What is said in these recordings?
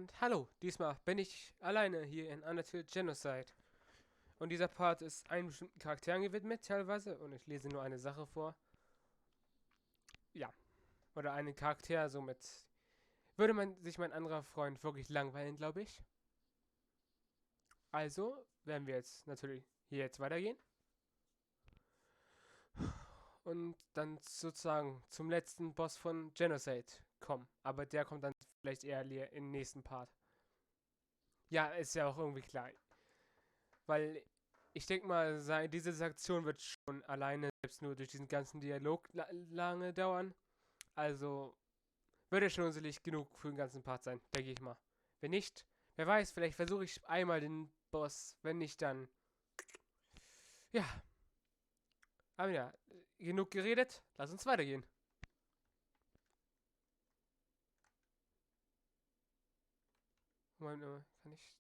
Und hallo, diesmal bin ich alleine hier in Undertale Genocide. Und dieser Part ist einem bestimmten Charakteren gewidmet teilweise und ich lese nur eine Sache vor. Ja, oder einen Charakter, somit würde man sich mein anderer Freund wirklich langweilen, glaube ich. Also werden wir jetzt natürlich hier jetzt weitergehen. Und dann sozusagen zum letzten Boss von Genocide kommen. Aber der kommt dann vielleicht eher im nächsten Part. Ja, ist ja auch irgendwie klar. Weil ich denke mal, diese Sektion wird schon alleine selbst nur durch diesen ganzen Dialog lange dauern. Also wird es schon sicherlich genug für den ganzen Part sein, denke ich mal. Wenn nicht, wer weiß, vielleicht versuche ich einmal den Boss. Wenn nicht, dann. Ja. Aber ja, genug geredet. Lass uns weitergehen. Moment, kann ich.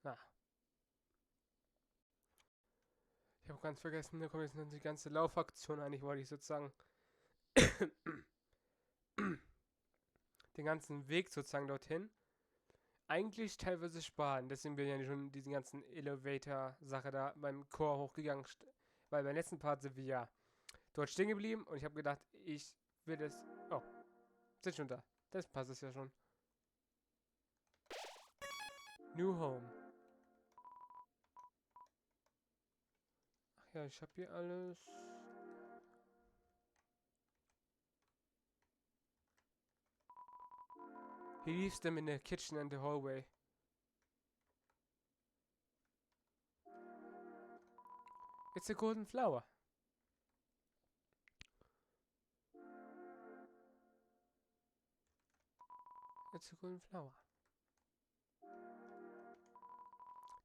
Na. Ich habe ganz vergessen, da kommt jetzt noch die ganze Laufaktion. Eigentlich wollte ich sozusagen den ganzen Weg sozusagen dorthin eigentlich teilweise sparen. Deswegen bin ich ja schon diesen ganzen Elevator-Sache da beim Chor hochgegangen. Weil beim letzten Part sind wir ja dort stehen geblieben und ich habe gedacht, ich will das. Oh, sind schon da. Das passt es ja schon. New Home. Ach ja, ich habe hier alles. He leaves them in the kitchen and the hallway. It's a golden flower. It's a golden flower.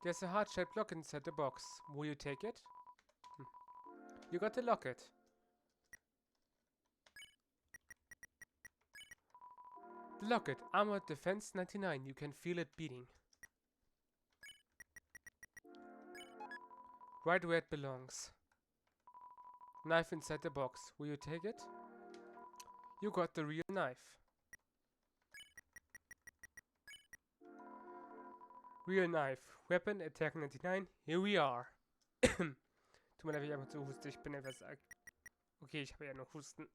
There's a heart-shaped locket inside the box. Will you take it? You got the locket. The locket, armored defense 99. You can feel it beating. Right where it belongs. Knife inside the box. Will you take it? You got the real knife. Real knife. Weapon, attack 99. Here we are. Tut mir leid, ich einfach zu hustig. Ich bin etwas. Okay, ich habe ja noch Husten.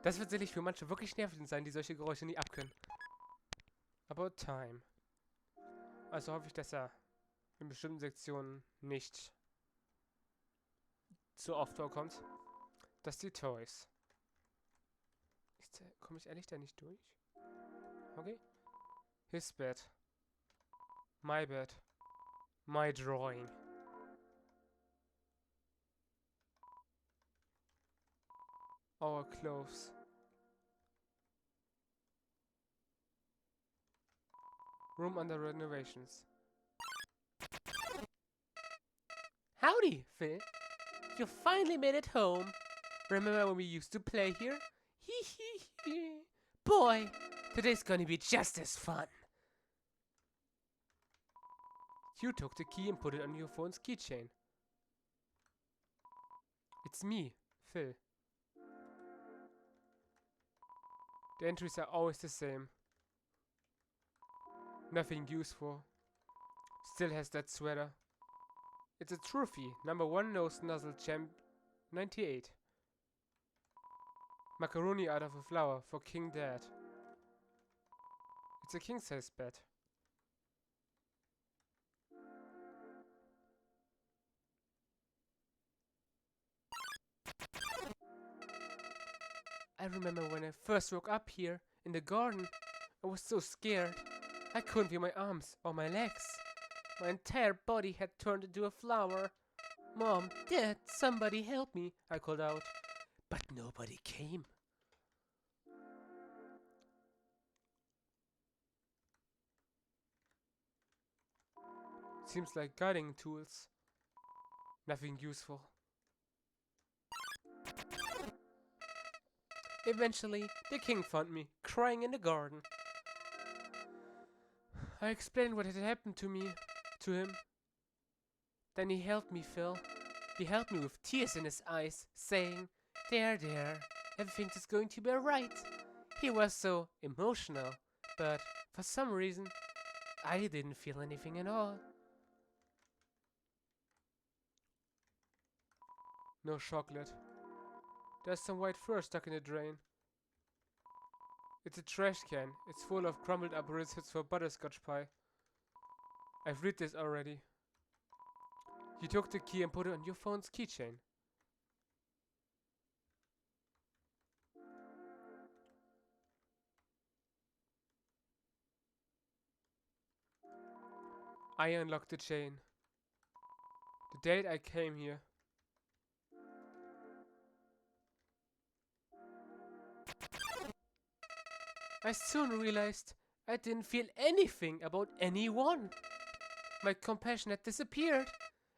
Das wird sicherlich für manche wirklich nervig sein, die solche Geräusche nicht abkönnen. About time. Also hoffe ich, dass er in bestimmten Sektionen nicht zu oft vorkommt. Das die Toys. Komme ich ehrlich da nicht durch? Okay. His bed. My bed. My drawing. Our clothes. Room under renovations. Howdy, Phil. You finally made it home. Remember when we used to play here? Hee hee hee. Boy, today's gonna be just as fun. You took the key and put it on your phone's keychain. It's me, Phil. The entries are always the same. Nothing useful. Still has that sweater. It's a trophy. Number 1 nose nuzzle champ 98. Macaroni out of a flower for King Dad. It's a king size bed. I remember when I first woke up here in the garden. I was so scared. I couldn't feel my arms or my legs. My entire body had turned into a flower. Mom, Dad, somebody help me, I called out. But nobody came. Seems like guiding tools. Nothing useful. Eventually, the king found me, crying in the garden. I explained what had happened to him. Then he helped me, Phil. He helped me with tears in his eyes, saying, there, everything is going to be alright. He was so emotional, but for some reason, I didn't feel anything at all. No chocolate. There's some white fur stuck in the drain. It's a trash can. It's full of crumbled up recipes for butterscotch pie. I've read this already. You took the key and put it on your phone's keychain. I unlocked the chain. The date I came here. I soon realized I didn't feel anything about anyone. My compassion had disappeared.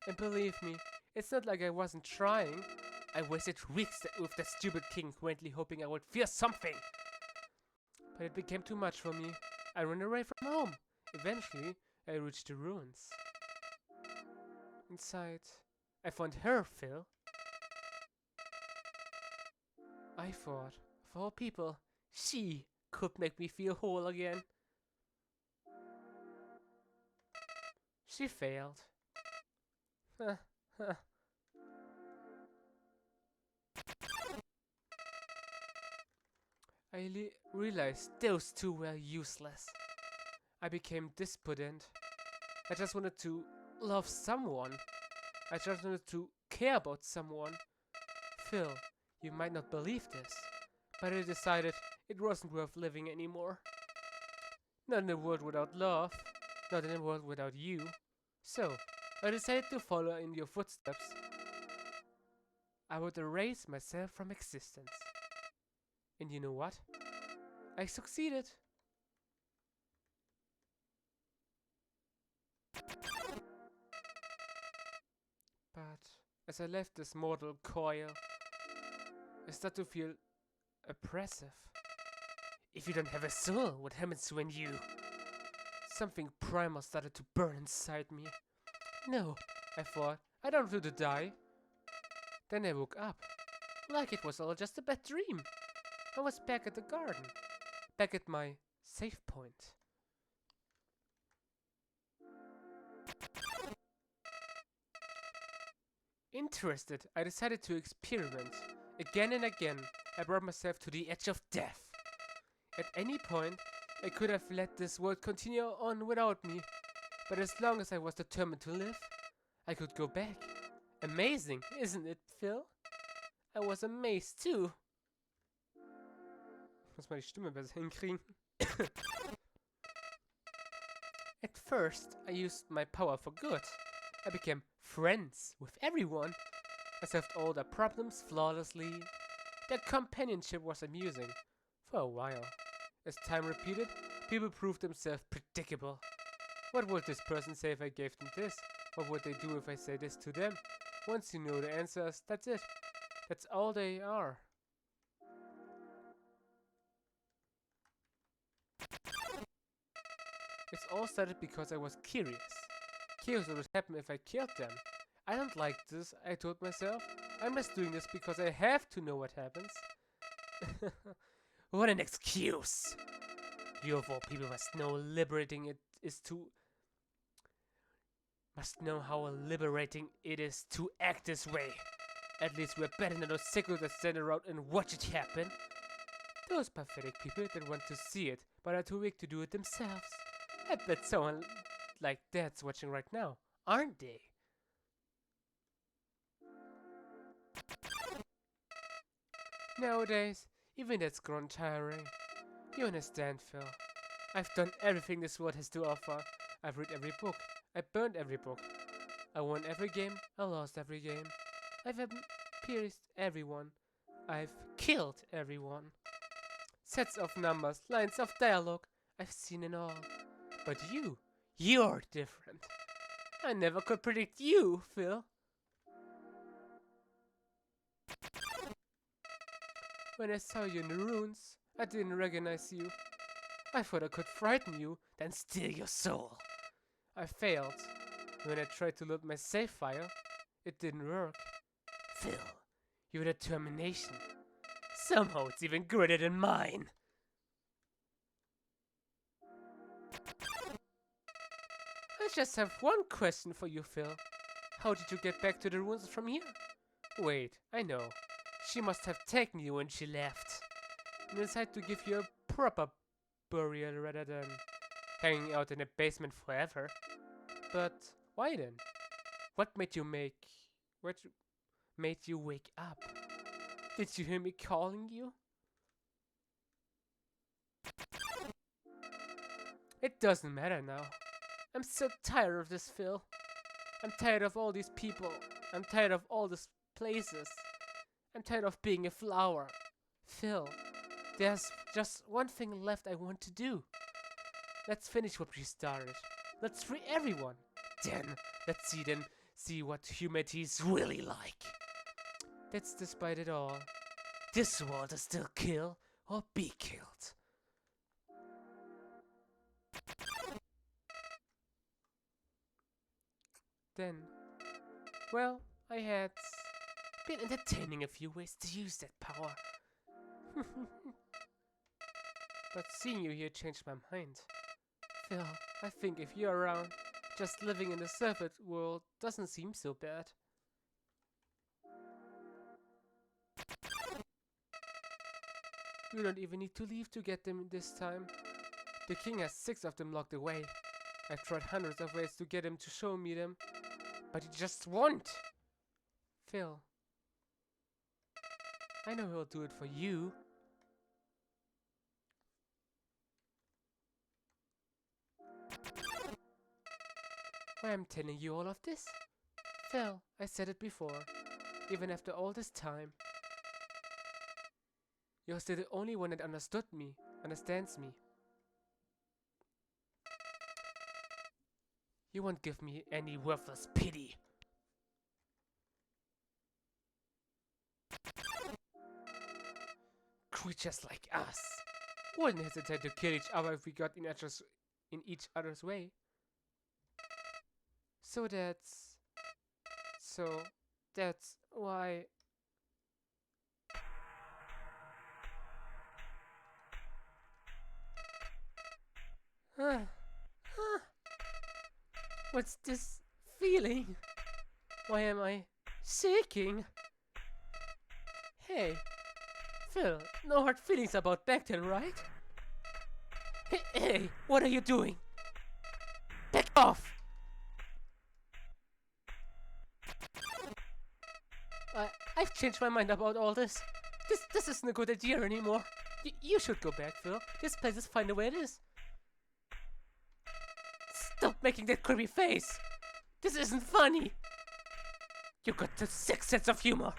And believe me, it's not like I wasn't trying. I wasted weeks with that stupid king, currently hoping I would feel something. But it became too much for me. I ran away from home. Eventually, I reached the ruins. Inside, I found her, Phil. I thought, of all people, she could make me feel whole again. She failed. I realized those two were useless. I became despondent. I just wanted to love someone. I just wanted to care about someone. Phil, you might not believe this, but I decided it wasn't worth living anymore. Not in a world without love, not in a world without you. So, I decided to follow in your footsteps. I would erase myself from existence. And you know what? I succeeded. But as I left this mortal coil, I start to feel oppressive. If you don't have a soul, what happens when you... Something primal started to burn inside me. No, I thought, I don't want to die. Then I woke up, like it was all just a bad dream. I was back at the garden, back at my save point. Interested, I decided to experiment. Again and again, I brought myself to the edge of death. At any point, I could have let this world continue on without me. But as long as I was determined to live, I could go back. Amazing, isn't it, Phil? I was amazed too. Ich muss mal die Stimme besser hinkriegen. At first, I used my power for good. I became friends with everyone. I solved all their problems flawlessly. Their companionship was amusing. For a while. As time repeated, people proved themselves predictable. What would this person say if I gave them this? What would they do if I say this to them? Once you know the answers, that's it. That's all they are. It's all started because I was curious. Curious what would happen if I killed them. I don't like this, I told myself. I'm just doing this because I have to know what happens. What an excuse! You of all people must know liberating it is to... Must know how liberating it is to act this way. At least we're better than those sickos that stand around and watch it happen. Those pathetic people that want to see it, but are too weak to do it themselves. I bet someone like that's watching right now, aren't they? Nowadays, even that's grown tiring. You understand, Phil. I've done everything this world has to offer. I've read every book. I burned every book. I won every game. I lost every game. I've pierced everyone. I've killed everyone. Sets of numbers, lines of dialogue. I've seen it all. But you're different. I never could predict you, Phil. When I saw you in the ruins, I didn't recognize you. I thought I could frighten you, then steal your soul. I failed. When I tried to load my save file, it didn't work. Phil, your determination, Somehow it's even greater than mine. I just have one question for you, Phil. How did you get back to the ruins from here? Wait, I know. She must have taken you when she left. And decided to give you a proper burial rather than hanging out in a basement forever. But why then? What made you wake up? Did you hear me calling you? It doesn't matter now. I'm so tired of this, Phil. I'm tired of all these people. I'm tired of all these places. I'm tired of being a flower. Phil, there's just one thing left I want to do. Let's finish what we started. Let's free everyone. Then, let's see what humanity is really like. That's despite it all. This world is still kill or be killed. Then, well, I had been entertaining a few ways to use that power. But seeing you here changed my mind. Phil, I think if you're around, just living in the surface world doesn't seem so bad. You don't even need to leave to get them this time. The king has 6 of them locked away. I've tried hundreds of ways to get him to show me them, but he just won't. Phil, I know he'll do it for you. Why I'm telling you all of this? Phil, I said it before. Even after all this time, you're still the only one that understands me. You won't give me any worthless pity. Creatures like us wouldn't hesitate to kill each other if we got in each other's way. So that's why. What's this feeling? Why am I shaking? Hey, Phil, no hard feelings about Bechtel, right? Hey, what are you doing? Back off! I've changed my mind about all this. This isn't a good idea anymore. You should go back, Phil. This place is fine the way it is. Stop making that creepy face! This isn't funny! You got the sick sense of humor!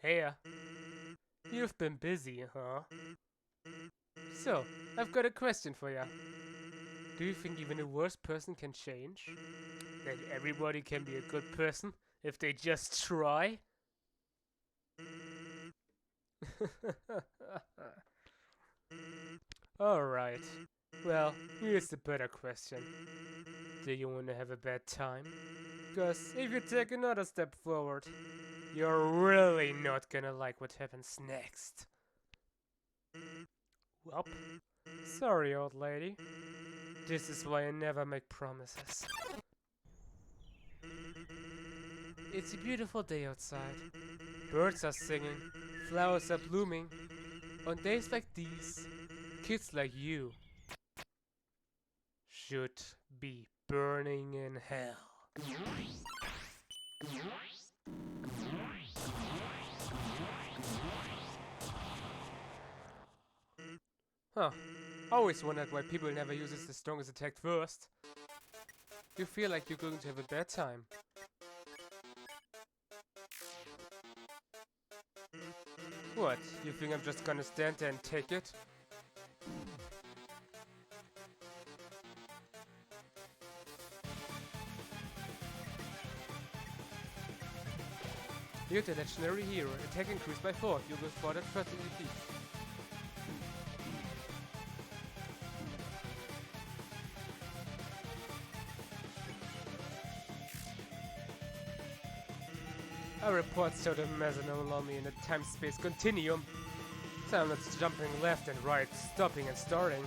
Hey, you've been busy, huh? So, I've got a question for you. Do you think even a worse person can change? That everybody can be a good person if they just try? Alright. Well, here's the better question. Do you want to have a bad time? Because if you take another step forward, you're really not gonna like what happens next. Well, sorry, old lady. This is why I never make promises. It's a beautiful day outside. Birds are singing, flowers are blooming. On days like these, kids like you should be burning in hell. Huh. Always wondered why people never uses the strongest attack first. You feel like you're going to have a bad time. What, you think I'm just gonna stand there and take it? You're the legendary hero. Attack increased by 4. You will spot at first defeat. Our reports show the measure no longer in a time-space continuum. So I'm not jumping left and right, stopping and starting.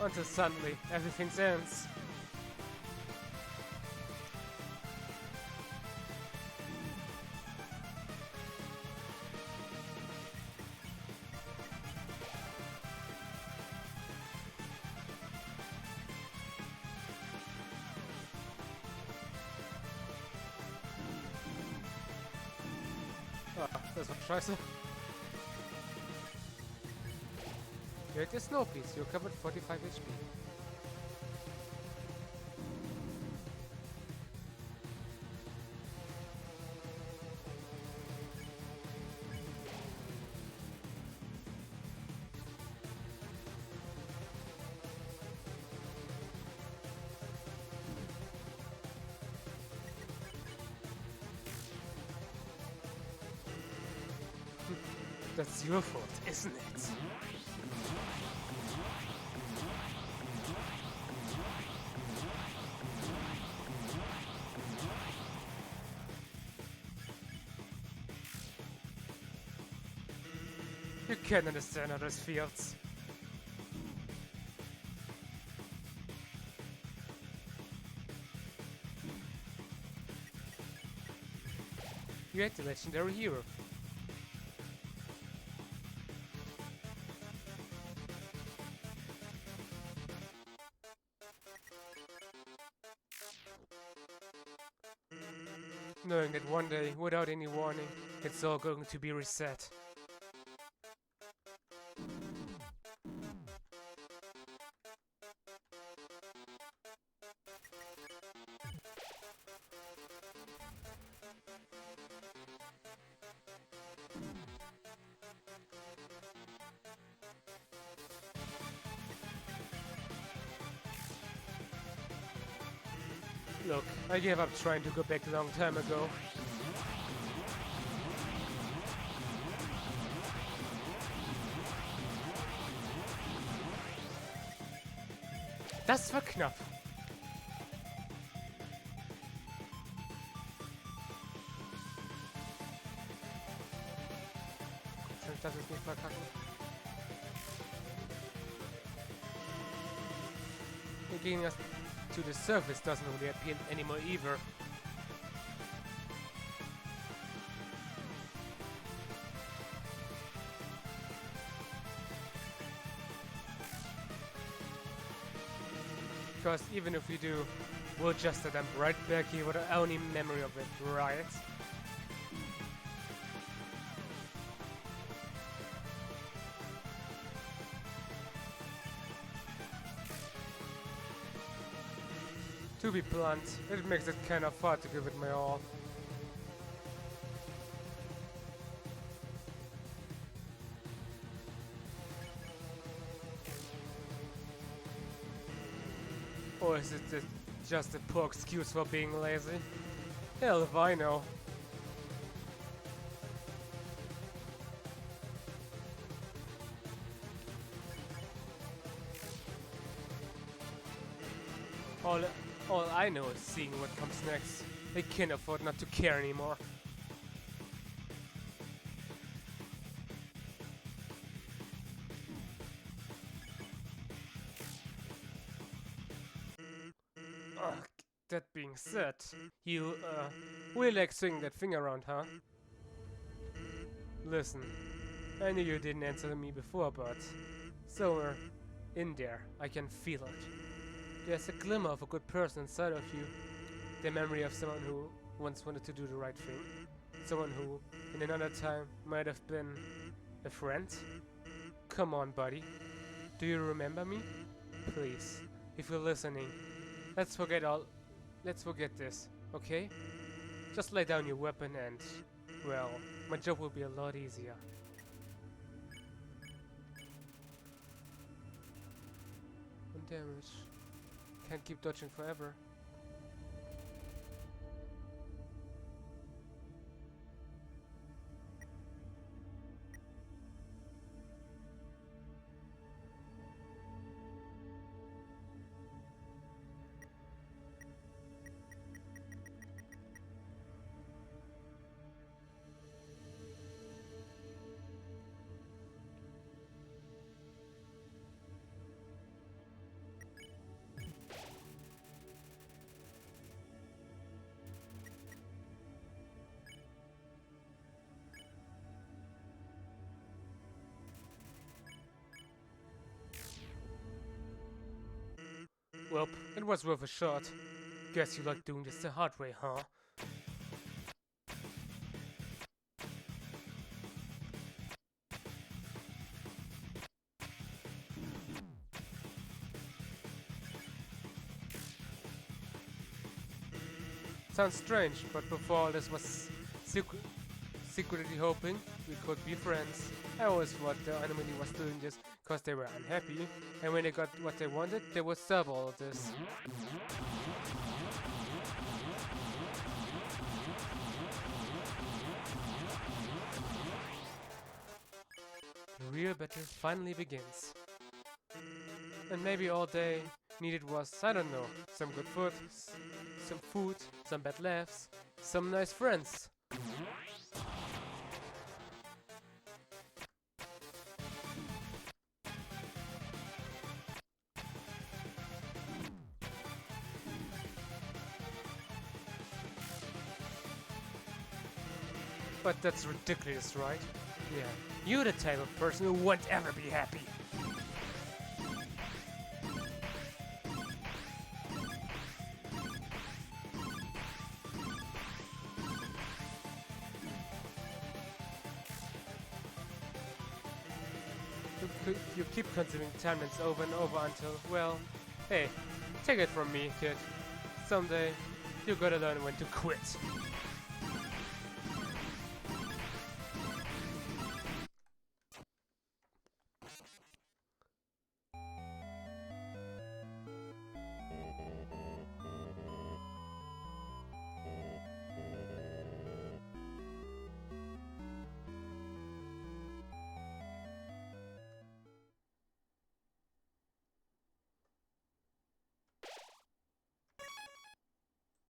Until suddenly, everything ends. Ah, das war scheiße. Get your snow, please. You're covered 45 HP. That's your fault, isn't it? You can't understand how this feels. You're the legendary hero. Knowing that one day, without any warning, it's all going to be reset. Look, I gave up trying to go back a long time ago. Das war knapp. Soll ich das jetzt nicht verkacken? Getting us to the surface doesn't really appeal anymore either. Because even if we do, we'll just end up right back here with our only memory of it, right? To be blunt, it makes it kind of hard to give it my all. Or is it just a poor excuse for being lazy? Hell if I know. All I know is seeing what comes next. I can't afford not to care anymore. Ugh, that being said, you, really like swinging that thing around, huh? Listen, I knew you didn't answer me before, but somewhere in there, I can feel it. There's a glimmer of a good person inside of you. The memory of someone who once wanted to do the right thing. Someone who, in another time, might have been a friend. Come on, buddy. Do you remember me? Please, if you're listening, let's forget this, okay? Just lay down your weapon and, well, my job will be a lot easier. One damage. Can't keep dodging forever. Well, it was worth a shot. Guess you like doing this the hard way, huh? Sounds strange, but before all this was secretly hoping we could be friends. I always thought the enemy was doing this because they were unhappy, and when they got what they wanted, they would stop all of this. The real battle finally begins. And maybe all they needed was, I don't know, some good food, some food, some bad laughs, some nice friends. But that's ridiculous, right? Yeah, you're the type of person who won't ever be happy. You keep consuming talents over and over until, well, hey, take it from me, kid. Someday, you gotta learn when to quit.